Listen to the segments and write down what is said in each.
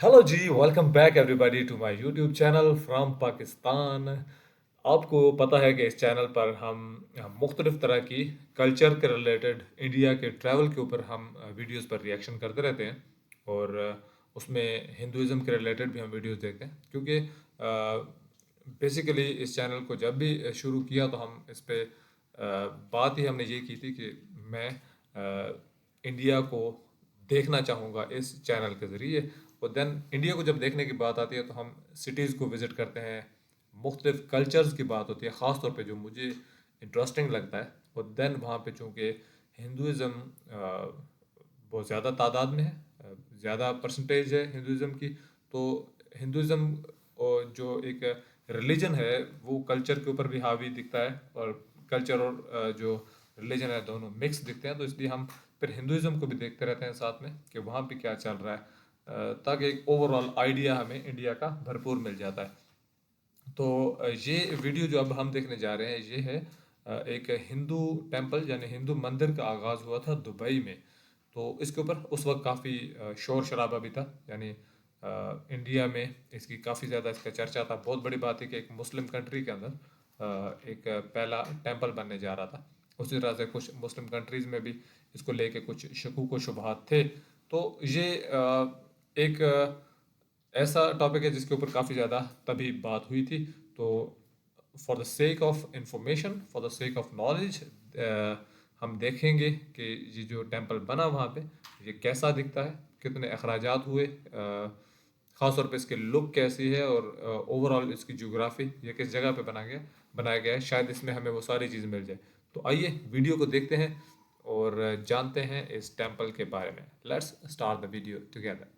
Hello ji, welcome back everybody to my YouTube channel from Pakistan. आपको पता है कि इस चैनल पर हम मुख्तलिफ तरह की कल्चर के रिलेटेड इंडिया के ट्रैवल के ऊपर हम वीडियोस पर रिएक्शन करते रहते हैं। और उसमें हिंदुज़म के रिलेटेड भी हम वीडियोस देखते हैं, क्योंकि बेसिकली इस चैनल को जब भी शुरू किया तो हम इस पे बात ही हमने ये की थी कि मैं इंडिया को देखना चाहूँगा इस चैनल के ज़रिए। और देन इंडिया को जब देखने की बात आती है तो हम सिटीज़ को विज़िट करते हैं, मुख्तलिफ कल्चर्स की बात होती है, ख़ास तौर पे जो मुझे इंटरेस्टिंग लगता है। और देन वहाँ पे चूँकि हिंदुज़म बहुत ज़्यादा तादाद में है, ज़्यादा परसेंटेज है हिंदुज़म की, तो हिंदुज़म जो एक रिलीजन है वो कल्चर के ऊपर भी हावी दिखता है, और कल्चर और जो रिलीजन है दोनों मिक्स दिखते हैं। तो इसलिए हम फिर हिंदुज़म को भी देखते रहते हैं साथ में कि वहाँ पे क्या चल रहा है, ताकि एक ओवरऑल आइडिया हमें इंडिया का भरपूर मिल जाता है। तो ये वीडियो जो अब हम देखने जा रहे हैं ये है एक हिंदू टेम्पल यानी हिंदू मंदिर का आगाज़ हुआ था दुबई में। तो इसके ऊपर उस वक्त काफ़ी शोर शराबा भी था, यानी इंडिया में इसकी काफ़ी ज़्यादा इसका चर्चा था। बहुत बड़ी बात है कि एक मुस्लिम कंट्री के अंदर एक पहला टेम्पल बनने जा रहा था। उसी तरह से कुछ मुस्लिम कंट्रीज़ में भी इसको लेके कुछ शकूक व शुबहात थे। तो ये एक ऐसा टॉपिक है जिसके ऊपर काफ़ी ज़्यादा तभी बात हुई थी। तो for the sake of information, for the sake of knowledge, हम देखेंगे कि ये जो टेम्पल बना वहाँ पे ये कैसा दिखता है, कितने अखराजात हुए, ख़ास तौर पे इसकी लुक कैसी है, और ओवरऑल इसकी ज्योग्राफी, ये किस जगह पे बनाया गया है। शायद इसमें हमें वो सारी चीज़ मिल जाए। तो आइए वीडियो को देखते हैं और जानते हैं इस टेम्पल के बारे में। Let's start the video together.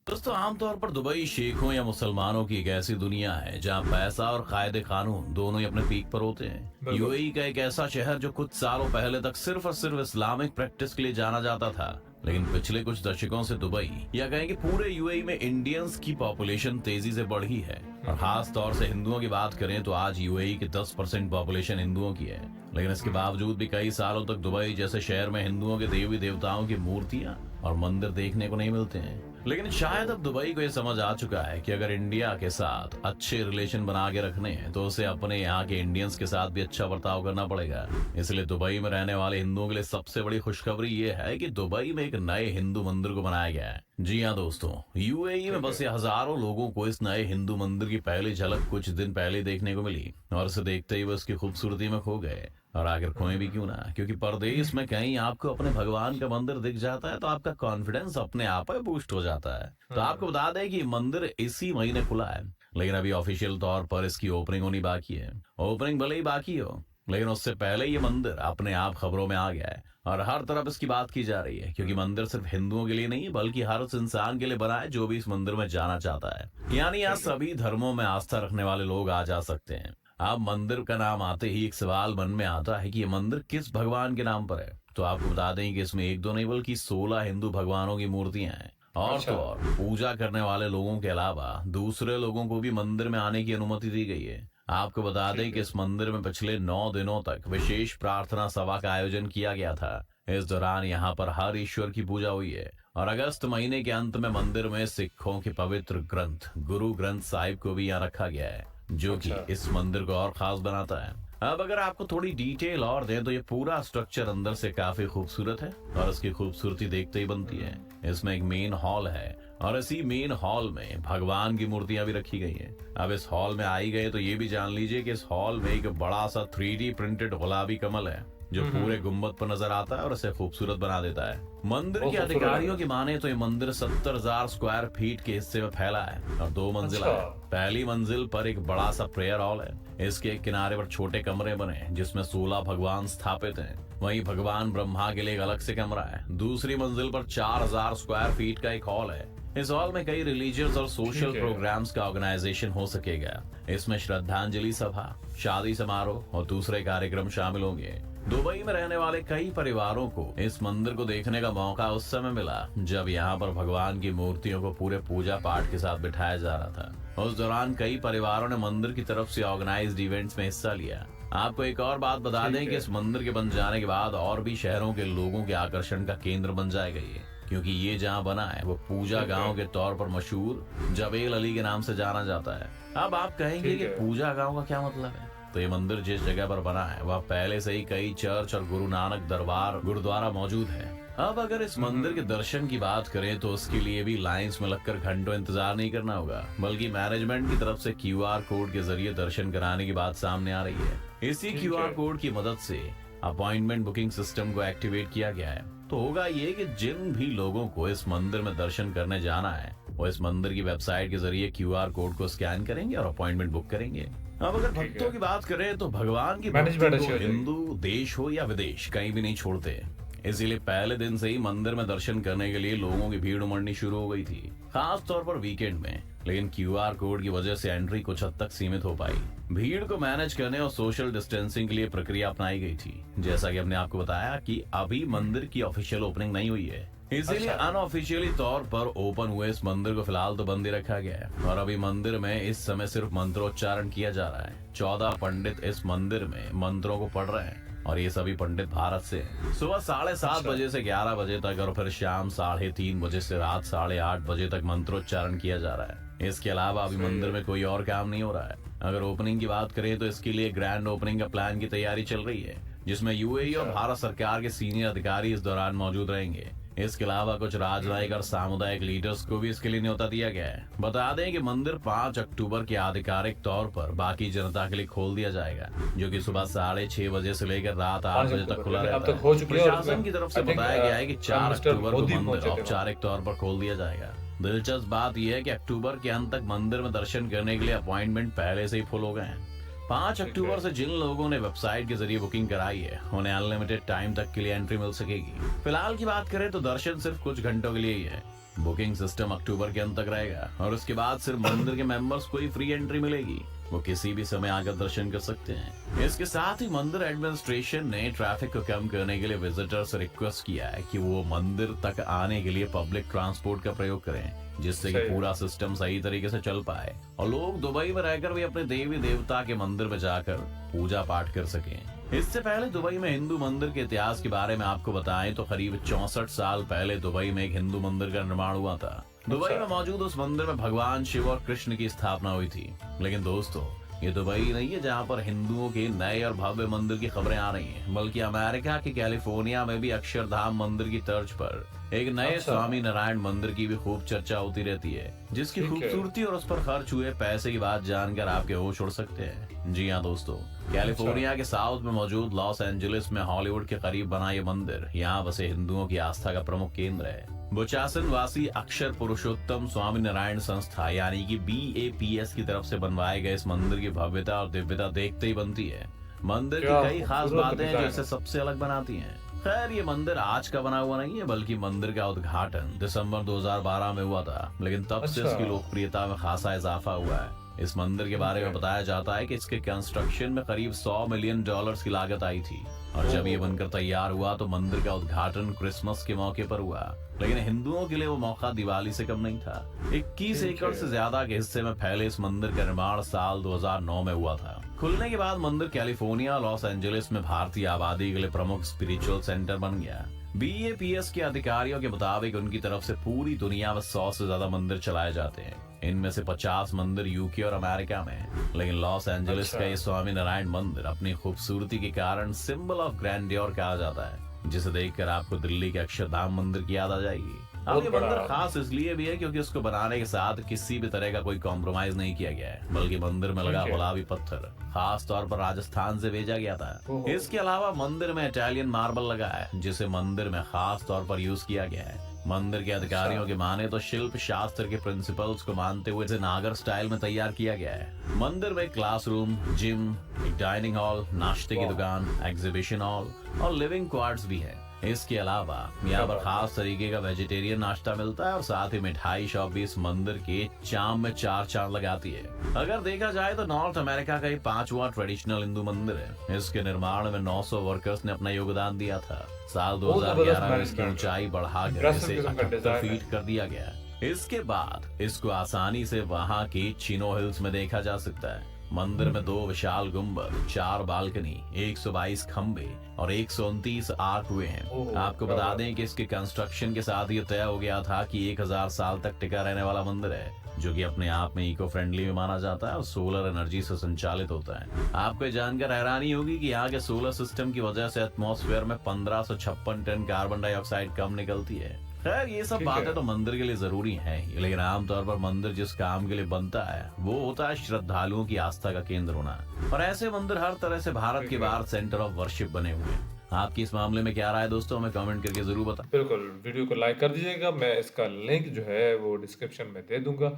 दोस्तों, आमतौर पर दुबई शेखों या मुसलमानों की एक ऐसी दुनिया है जहां पैसा और कायदे कानून दोनों ही अपने पीक पर होते हैं। बिल्कुल। यूएई का एक ऐसा शहर जो कुछ सालों पहले तक सिर्फ और सिर्फ इस्लामिक प्रैक्टिस के लिए जाना जाता था, लेकिन पिछले कुछ दशकों से दुबई या कहें कि पूरे यूएई में इंडियंस की पॉपुलेशन तेजी से बढ़ी है। और खास तौर से हिंदुओं की बात करें तो आज यूएई की 10% पॉपुलेशन हिंदुओं की है। लेकिन इसके बावजूद भी कई सालों तक दुबई जैसे शहर में हिंदुओं के देवी देवताओं की मूर्तियां और मंदिर देखने को नहीं मिलते हैं। लेकिन शायद अब दुबई को यह समझ आ चुका है कि अगर इंडिया के साथ अच्छे रिलेशन बना के रखने हैं तो उसे अपने यहाँ के इंडियंस के साथ भी अच्छा बर्ताव करना पड़ेगा। इसलिए दुबई में रहने वाले हिंदुओं के लिए सबसे बड़ी खुशखबरी ये है कि दुबई में एक नए हिंदू मंदिर को बनाया गया है। जी हाँ दोस्तों, यूएई में ठीक है। बसे हजारों लोगों को इस नए हिंदू मंदिर की पहली झलक कुछ दिन पहले देखने को मिली, और इसे देखते ही वो इसकी खूबसूरती में खो गए। और आखिर खोए भी क्यों ना, क्योंकि परदेश में कहीं आपको अपने भगवान का मंदिर दिख जाता है तो आपका कॉन्फिडेंस अपने आप ही बूस्ट हो जाता है। तो आपको बता दें कि ये मंदिर इसी महीने खुला है, लेकिन अभी ऑफिशियल तौर पर इसकी ओपनिंग होनी बाकी है। ओपनिंग भले ही बाकी हो, लेकिन उससे पहले ये मंदिर अपने आप खबरों में आ गया है और हर तरफ इसकी बात की जा रही है, क्योंकि मंदिर सिर्फ हिंदुओं के लिए नहीं बल्कि हर उस इंसान के लिए बना है जो भी इस मंदिर में जाना चाहता है। यानी यहाँ ठीक है। सभी धर्मों में आस्था रखने वाले लोग आ जा सकते हैं। अब मंदिर का नाम आते ही एक सवाल मन में आता है कि ये मंदिर किस भगवान के नाम पर है। तो आपको बता दें कि इसमें एक दो नहीं बल्कि 16 हिंदू भगवानों की मूर्तियां हैं। और अच्छा। तो और पूजा करने वाले लोगों के अलावा दूसरे लोगों को भी मंदिर में आने की अनुमति दी गई है। आपको बता दें ठीक कि है। इस मंदिर में पिछले 9 दिनों तक विशेष प्रार्थना सभा का आयोजन किया गया था। इस दौरान यहाँ पर हर ईश्वर की पूजा हुई है। और अगस्त महीने के अंत में मंदिर में सिखों के पवित्र ग्रंथ गुरु ग्रंथ साहिब को भी यहाँ रखा गया है, जो कि अच्छा। इस मंदिर को और खास बनाता है। अब अगर आपको थोड़ी डिटेल और दें तो ये पूरा स्ट्रक्चर अंदर से काफी खूबसूरत है, और इसकी खूबसूरती देखते ही बनती है। इसमें एक मेन हॉल है, और इसी मेन हॉल में भगवान की मूर्तियां भी रखी गई हैं। अब इस हॉल में आई गए तो ये भी जान लीजिए कि इस हॉल में एक बड़ा सा 3D प्रिंटेड गुलाबी कमल है, जो पूरे गुम्बद पर नजर आता है और इसे खूबसूरत बना देता है। मंदिर बहुत के खूबसूरत लग रहा अधिकारियों की माने तो ये मंदिर 70,000 स्क्वायर फीट के हिस्से में फैला है और 2 है। मंजिला अच्छा। है। पहली मंजिल पर एक बड़ा सा प्रेयर हॉल है। इसके एक किनारे पर छोटे कमरे बने हैं जिसमें 16 भगवान स्थापित हैं। वहीं भगवान ब्रह्मा के लिए एक अलग से कमरा है। दूसरी मंजिल पर 4,000 स्क्वायर फीट का एक हॉल है। इस हॉल में कई रिलीजियस और सोशल ठीक है। प्रोग्राम्स का ऑर्गेनाइजेशन हो सकेगा। इसमें श्रद्धांजलि सभा, शादी समारोह और दूसरे कार्यक्रम शामिल होंगे। दुबई में रहने वाले कई परिवारों को इस मंदिर को देखने का मौका उस समय मिला जब यहाँ पर भगवान की मूर्तियों को पूरे पूजा पाठ के साथ बिठाया जा रहा था। उस दौरान कई परिवारों ने मंदिर की तरफ से ऑर्गेनाइज्ड इवेंट्स में हिस्सा लिया। आपको एक और बात बता ठीक दें कि है। इस मंदिर के बन जाने के बाद और भी शहरों के लोगों के आकर्षण का केंद्र बन जाएगा ये। क्योंकि ये जहाँ बना है वो पूजा ठीक है। गांव के तौर पर मशहूर जबेल अली के नाम से जाना जाता है। अब आप कहेंगे ठीक कि है। पूजा गांव का क्या मतलब है? तो ये मंदिर जिस जगह पर बना है वह पहले से ही कई चर्च और गुरु नानक दरबार गुरुद्वारा मौजूद है। अब अगर इस मंदिर के दर्शन की बात करें तो उसके लिए भी लाइंस में लगकर घंटों इंतजार नहीं करना होगा, बल्कि मैनेजमेंट की तरफ से क्यूआर कोड के जरिए दर्शन कराने की बात सामने आ रही है। इसी ठीक क्यूआर है। कोड की मदद से अपॉइंटमेंट बुकिंग सिस्टम को एक्टिवेट किया गया है। तो होगा ये कि जिन भी लोगों को इस मंदिर में दर्शन करने जाना है वो इस मंदिर की वेबसाइट के जरिए क्यूआर कोड को स्कैन करेंगे और अपॉइंटमेंट बुक करेंगे। अब अगर ठीक भक्तों है। की बात करें तो भगवान की मैनेजमेंट भक्ति अच्छी को हो जाएगी। हिंदू देश हो या विदेश कहीं भी नहीं छोड़ते। इसीलिए पहले दिन से ही मंदिर में दर्शन करने के लिए लोगों की भीड़ उमड़नी शुरू हो गई थी, खास तौर पर वीकेंड में। लेकिन क्यूआर कोड की वजह से एंट्री कुछ हद तक सीमित हो पाई। भीड़ को मैनेज करने और सोशल डिस्टेंसिंग के लिए प्रक्रिया अपनाई गई थी। जैसा कि हमने आपको बताया कि अभी मंदिर की ऑफिशियल ओपनिंग नहीं हुई है, इसीलिए अच्छा। अनऑफिशियली तौर पर ओपन हुए इस मंदिर को फिलहाल तो बंद ही रखा गया है। और अभी मंदिर में इस समय सिर्फ मंत्रोच्चारण किया जा रहा है। 14 पंडित इस मंदिर में मंत्रों को पढ़ रहे हैं और ये सभी पंडित भारत से हैं। सुबह 7:30 अच्छा। बजे से 11 बजे तक और फिर शाम 3:30 बजे से रात 8:30 बजे तक मंत्रोच्चारण किया जा रहा है। इसके अलावा अभी सही मंदिर है। में कोई और काम नहीं हो रहा है। अगर ओपनिंग की बात करें तो इसके लिए ग्रैंड ओपनिंग का प्लान की तैयारी चल रही है, जिसमें यूएई और अच्छा। भारत सरकार के सीनियर अधिकारी इस दौरान मौजूद रहेंगे। इसके अलावा कुछ राजनयिक और सामुदायिक लीडर्स को भी इसके लिए न्योता दिया गया है। बता दें कि मंदिर 5 अक्टूबर के आधिकारिक तौर पर बाकी जनता के लिए खोल दिया जाएगा, जो कि सुबह 6:30 बजे से लेकर रात 8 बजे तक खुला अब रहता तक हो चुकी है और प्रशासन इसमें की तरफ से I think, बताया गया है कि 4 मिस्टर अक्टूबर को मोदी मंदिर पहुंचे थे वहाँ। औपचारिक तौर पर खोल दिया जाएगा। दिलचस्प बात यह है कि अक्टूबर के अंत तक मंदिर में दर्शन करने के लिए अपॉइंटमेंट पहले से ही फुल हो गए हैं। 5 ठीक अक्टूबर है। से जिन लोगों ने वेबसाइट के जरिए बुकिंग कराई है उन्हें अनलिमिटेड टाइम तक के लिए एंट्री मिल सकेगी। फिलहाल की बात करें तो दर्शन सिर्फ कुछ घंटों के लिए ही है। बुकिंग सिस्टम अक्टूबर के अंत तक रहेगा और उसके बाद सिर्फ मंदिर के मेंबर्स को ही फ्री एंट्री मिलेगी। वो किसी भी समय आकर दर्शन कर सकते हैं। इसके साथ ही मंदिर एडमिनिस्ट्रेशन ने ट्रैफिक को कम करने के लिए विजिटर्स से रिक्वेस्ट किया है कि वो मंदिर तक आने के लिए पब्लिक ट्रांसपोर्ट का प्रयोग करें, जिससे कि सही। पूरा सिस्टम सही तरीके से चल पाए और लोग दुबई में रहकर भी अपने देवी देवता के मंदिर में जाकर पूजा पाठ कर सकें। इससे पहले दुबई में हिंदू मंदिर के इतिहास के बारे में आपको बताएं तो करीब 64 साल पहले दुबई में एक हिंदू मंदिर का निर्माण हुआ था। दुबई में मौजूद उस मंदिर में भगवान शिव और कृष्ण की स्थापना हुई थी। लेकिन दोस्तों, ये दुबई नहीं है जहाँ पर हिंदुओं के नए और भव्य मंदिर की खबरें आ रही हैं, बल्कि अमेरिका के कैलिफोर्निया में भी अक्षरधाम मंदिर की तर्ज पर एक नए अच्छा। स्वामी नारायण मंदिर की भी खूब चर्चा होती रहती है, जिसकी ठीक है। खूबसूरती और उस पर खर्च हुए पैसे की बात जानकर आपके होश उड़ सकते हैं। जी हाँ दोस्तों, कैलिफोर्निया के साउथ में मौजूद लॉस एंजलिस में हॉलीवुड के करीब बना ये मंदिर यहाँ बसे हिंदुओं की आस्था का प्रमुख केंद्र है। बुचासन वासी अक्षर पुरुषोत्तम स्वामी नारायण संस्था यानी कि BAPS की तरफ से बनवाए गए इस मंदिर की भव्यता और दिव्यता देखते ही बनती है। मंदिर की क्या कई खास खूबसूरत बातें हैं जो डिजाइन इसे है। सबसे अलग बनाती हैं। खैर, ये मंदिर आज का बना हुआ नहीं है, बल्कि मंदिर का उद्घाटन दिसंबर 2012 में हुआ था, लेकिन तब से अच्छा। इसकी लोकप्रियता में खासा इजाफा हुआ है। इस मंदिर के बारे में बताया जाता है कि इसके कंस्ट्रक्शन में करीब $100 मिलियन की लागत आई थी और जब ये बनकर तैयार हुआ तो मंदिर का उद्घाटन क्रिसमस के मौके पर हुआ। लेकिन हिंदुओं के लिए वो मौका दिवाली से कम नहीं था। 21 ठीक एकड़ है। से ज्यादा के हिस्से में फैले इस मंदिर का निर्माण साल 2009 में हुआ था। खुलने के बाद मंदिर कैलिफोर्निया लॉस एंजलिस में भारतीय आबादी के लिए प्रमुख स्पिरिचुअल सेंटर बन गया। BAPS के अधिकारियों के मुताबिक उनकी तरफ से पूरी दुनिया में 100 से ज्यादा मंदिर चलाए जाते हैं। इनमें से 50 मंदिर यूके और अमेरिका में हैं। लेकिन लॉस एंजलिस अच्छा। का ये स्वामी नारायण मंदिर अपनी खूबसूरती के कारण सिंबल ऑफ ग्रैंडियोर कहा जाता है, जिसे देखकर आपको दिल्ली के अक्षरधाम मंदिर की याद आ जाएगी। अब ये बहुत बड़ा। मंदिर खास इसलिए भी है क्योंकि उसको बनाने के साथ किसी भी तरह का कोई कॉम्प्रोमाइज नहीं किया गया है, बल्कि मंदिर में लगा ठीक है। गुलाबी पत्थर खास तौर पर राजस्थान से भेजा गया था। ओहो। इसके अलावा मंदिर में इटालियन मार्बल लगा है, जिसे मंदिर में खास तौर पर यूज किया गया है। मंदिर के अधिकारियों के माने तो शिल्प शास्त्र के प्रिंसिपल्स को मानते हुए इसे नागर स्टाइल में तैयार किया गया है। मंदिर में क्लासरूम, जिम, एक डाइनिंग हॉल, नाश्ते की वाह। दुकान, एग्जीबिशन हॉल और लिविंग क्वार्टर्स भी है। इसके अलावा यहाँ पर खास तरीके का वेजिटेरियन नाश्ता मिलता है और साथ ही मिठाई शॉप भी इस मंदिर के चाम में 4 चांद लगाती है। अगर देखा जाए तो नॉर्थ अमेरिका का ये 5वां ट्रेडिशनल हिंदू मंदिर है। इसके निर्माण में 900 वर्कर्स ने अपना योगदान दिया था। साल बहुत 2011 में जबरदस्त इसकी मैनेजमेंट। ऊंचाई बढ़ाकर इंटरेस्टिंग इसे किस्म का 78 डिजाइन है। फीट कर दिया गया। इसके बाद इसको आसानी से वहां के चिनो हिल्स में देखा जा सकता है। मंदिर में 2 विशाल गुंबद, 4 बालकनी, 122 खंबे और 129 आर्क हुए हैं। ओह! आपको क्या बता बात है। दें कि इसके कंस्ट्रक्शन के साथ ये तय हो गया था कि 1000 साल तक टिका रहने वाला मंदिर है, जो कि अपने आप में इको फ्रेंडली भी माना जाता है और सोलर एनर्जी से संचालित होता है। आपको ये जानकर हैरानी होगी कि यहाँ के सोलर सिस्टम की वजह से एटमॉस्फेयर में 1556 टन कार्बन डाइऑक्साइड कम निकलती है। खैर, ये सब ठीक है। बातें तो मंदिर के लिए जरूरी हैं ही, लेकिन आमतौर पर मंदिर जिस काम के लिए बनता है वो होता है श्रद्धालुओं की आस्था का केंद्र होना। और ऐसे मंदिर हर तरह से भारत ठीक के है। बाहर सेंटर ऑफ वर्शिप बने हुए हैं। आपकी इस मामले में क्या राय है दोस्तों, हमें कमेंट करके जरूर बताएं। बिल्कुल, वीडियो को लाइक कर दीजिएगा, मैं इसका लिंक जो है वो डिस्क्रिप्शन में दे दूँगा।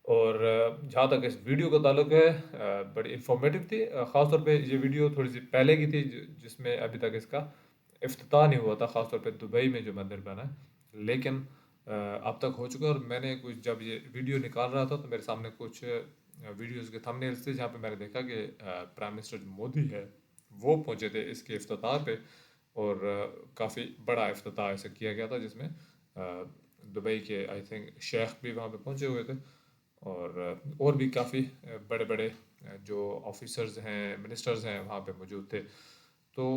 और जहाँ तक इस वीडियो का ताल्लुक है बड़ी इन्फॉर्मेटिव थी। ख़ास तौर पे ये वीडियो थोड़ी-सी पहले की थी जिसमें अभी तक इसका इफ्तिताह नहीं हुआ था, ख़ास तौर पे दुबई में जो मंदिर बना है। लेकिन अब तक हो चुका है। और मैंने कुछ जब ये वीडियो निकाल रहा था तो मेरे सामने कुछ वीडियोज़ के थंबनेल्स थे जहाँ पे मैंने देखा कि प्राइम मिनिस्टर जो मोदी है, वो पहुँचे थे इसके इफ्तिताह पे। और काफ़ी बड़ा इफ्तिताह ऐसे किया गया था जिसमें दुबई के आई थिंक शेख भी वहाँ पे पहुँचे हुए थे। और भी काफ़ी बड़े-बड़े जो ऑफिसर्स हैं, मिनिस्टर्स हैं वहाँ पे मौजूद थे। तो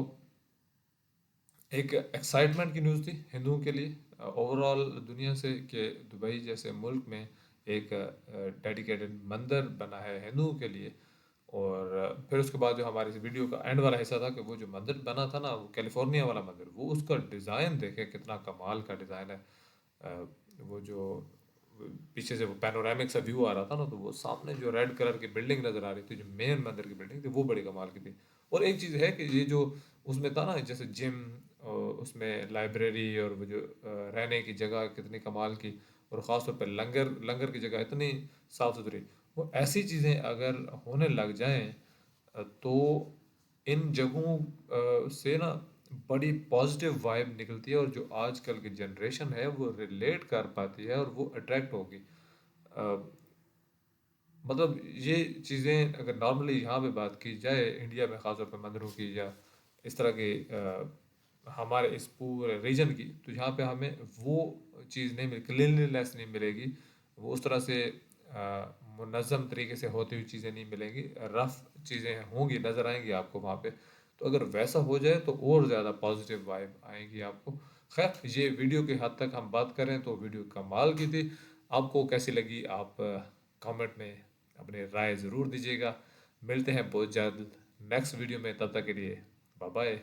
एक एक्साइटमेंट की न्यूज़ थी हिंदुओं के लिए ओवरऑल दुनिया से कि दुबई जैसे मुल्क में एक डेडिकेटेड मंदिर बना है हिंदुओं के लिए। और फिर उसके बाद जो हमारे इस वीडियो का एंड वाला हिस्सा था कि वो जो मंदिर बना था ना, वो कैलिफोर्निया वाला मंदिर, वो उसका डिज़ाइन देखे कितना कमाल का डिज़ाइन है। अ, वो जो पीछे से वो पैनोरामिक सा व्यू आ रहा था ना, तो वो सामने जो रेड कलर की बिल्डिंग नज़र आ रही थी, जो मेन मंदिर की बिल्डिंग थी, वो बड़ी कमाल की थी। और एक चीज़ है कि ये जो उसमें था ना, जैसे जिम, उसमें लाइब्रेरी, और वो जो रहने की जगह कितनी कमाल की, और ख़ास तौर पे लंगर लंगर की जगह इतनी साफ़ सुथरी। वो ऐसी चीज़ें अगर होने लग जाएं तो इन जगहों से ना बड़ी पॉजिटिव वाइब निकलती है, और जो आजकल की जनरेशन है वो रिलेट कर पाती है और वो अट्रैक्ट होगी। अ, मतलब ये चीज़ें अगर नॉर्मली यहाँ पे बात की जाए इंडिया में, ख़ासतौर पे मंदिरों की या इस तरह की हमारे इस पूरे रीजन की, तो यहाँ पे हमें वो चीज़ नहीं मिली, क्लीनलीनेस नहीं मिलेगी। वो उस तरह से मुनज़्ज़म तरीके से होती हुई चीज़ें नहीं मिलेंगी, रफ़ चीज़ें होंगी, नज़र आएंगी आपको वहाँ पे। तो अगर वैसा हो जाए तो और ज़्यादा पॉजिटिव वाइब आएगी आपको। खैर, ये वीडियो की हद तक हम बात करें तो वीडियो कमाल की थी। आपको कैसी लगी, आप कमेंट में अपनी राय ज़रूर दीजिएगा। मिलते हैं बहुत जल्द नेक्स्ट वीडियो में, तब तक के लिए बाय बाय।